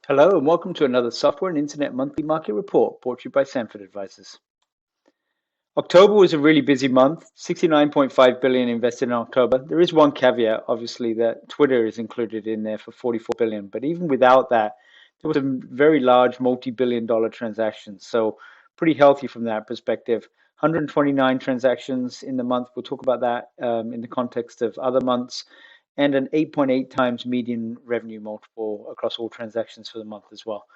Hello and welcome to another Software and Internet Monthly Market Report brought to you by Sanford Advisors. October was a really busy month, 69.5 billion invested in October. There is one caveat, obviously, that Twitter is included in there for 44 billion, but even without that, there were some very large multi-billion-dollar transactions, so pretty healthy from that perspective. 129 transactions in the month. We'll talk about that in the context of other months, and an 8.8 times median revenue multiple across all transactions for the month as well.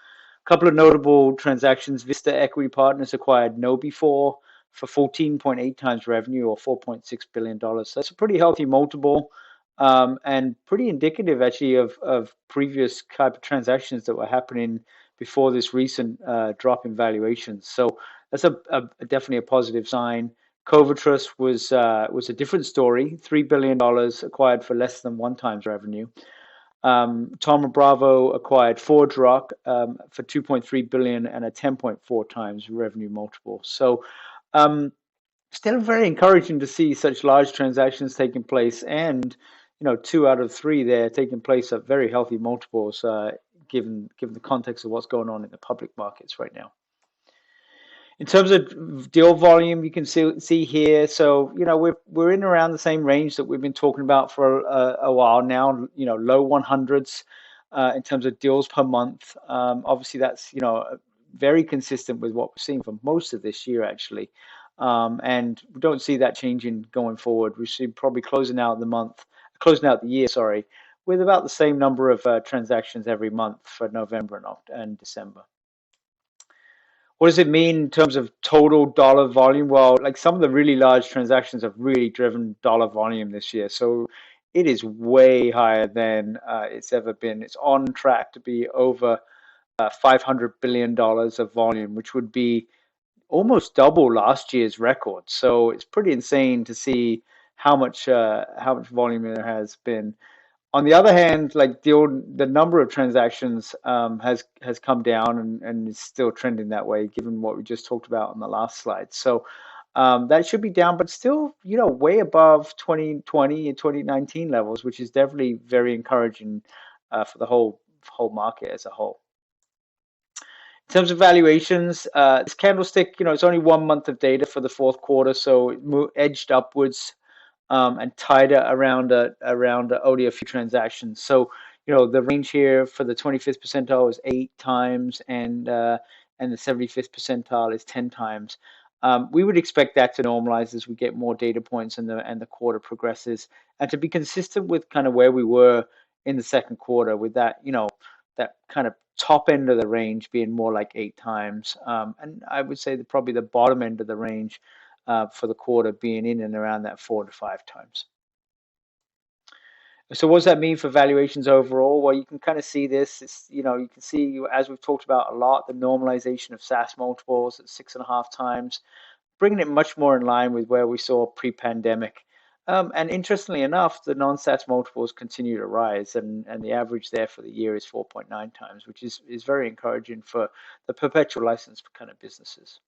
A couple of notable transactions. Vista Equity Partners acquired KnowBe4 for 14.8 times revenue or $4.6 billion. So that's a pretty healthy multiple and pretty indicative actually of previous type of transactions that were happening before this recent drop in valuations. So that's definitely a positive sign. Covitrus was a different story. $3 billion acquired for less than 1 times revenue. Thoma Bravo acquired ForgeRock for 2.3 billion and a 10.4 times revenue multiple. So still very encouraging to see such large transactions taking place, and 2 out of 3 there taking place at very healthy multiples, given the context of what's going on in the public markets right now. In terms of deal volume, you can see here. So we're in around the same range that we've been talking about for a while now. Low 100s in terms of deals per month. Obviously, that's very consistent with what we're seeing for most of this year actually, and we don't see that changing going forward. We see probably closing out the year, sorry, with about the same number of transactions every month for November and December. What does it mean in terms of total dollar volume? Well, like some of the really large transactions have really driven dollar volume this year. So it is way higher than it's ever been. It's on track to be over $500 billion of volume, which would be almost double last year's record. So it's pretty insane to see how much volume there has been. On the other hand, like the number of transactions has come down and is still trending that way, given what we just talked about on the last slide. So that should be down, but still, way above 2020 and 2019 levels, which is definitely very encouraging for the whole market as a whole. In terms of valuations, this candlestick, it's only 1 month of data for the fourth quarter, so it edged upwards and tighter around only a few transactions. So, the range here for the 25th percentile is 8 times, and the 75th percentile is 10 times. We would expect that to normalize as we get more data points and the quarter progresses, and to be consistent with kind of where we were in the second quarter, with that, that kind of top end of the range being more like 8 times. And I would say that probably the bottom end of the range for the quarter being in and around that 4 to 5 times. So what does that mean for valuations overall? Well, you can kind of see this. You can see, as we've talked about a lot, the normalization of SaaS multiples at 6.5 times, bringing it much more in line with where we saw pre-pandemic. And interestingly enough, the non-SaaS multiples continue to rise, and the average there for the year is 4.9 times, which is very encouraging for the perpetual license kind of businesses.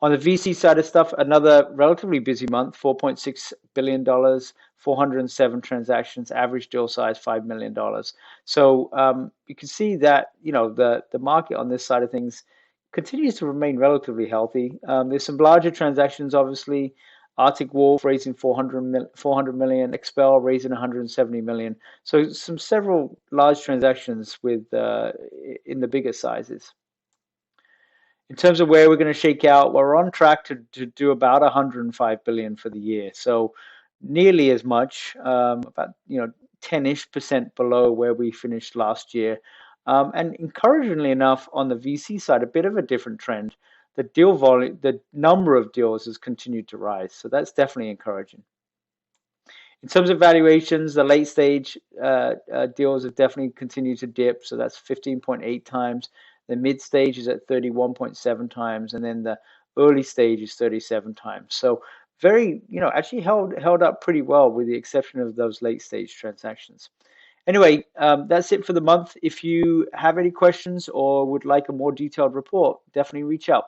On the VC side of stuff, another relatively busy month, $4.6 billion, 407 transactions, average deal size $5 million. So you can see that the market on this side of things continues to remain relatively healthy. There's some larger transactions, obviously. Arctic Wolf raising 400 million, Expel raising 170 million. So several large transactions with in the bigger sizes. In terms of where we're going to shake out, we're on track to do about 105 billion for the year. So nearly as much, about 10-ish% below where we finished last year. And encouragingly enough, on the VC side, a bit of a different trend. The deal volume, the number of deals has continued to rise. So that's definitely encouraging. In terms of valuations, the late stage deals have definitely continued to dip. So that's 15.8 times. The mid stage is at 31.7 times, and then the early stage is 37 times. So very, actually held up pretty well, with the exception of those late stage transactions. Anyway, that's it for the month. If you have any questions or would like a more detailed report, definitely reach out.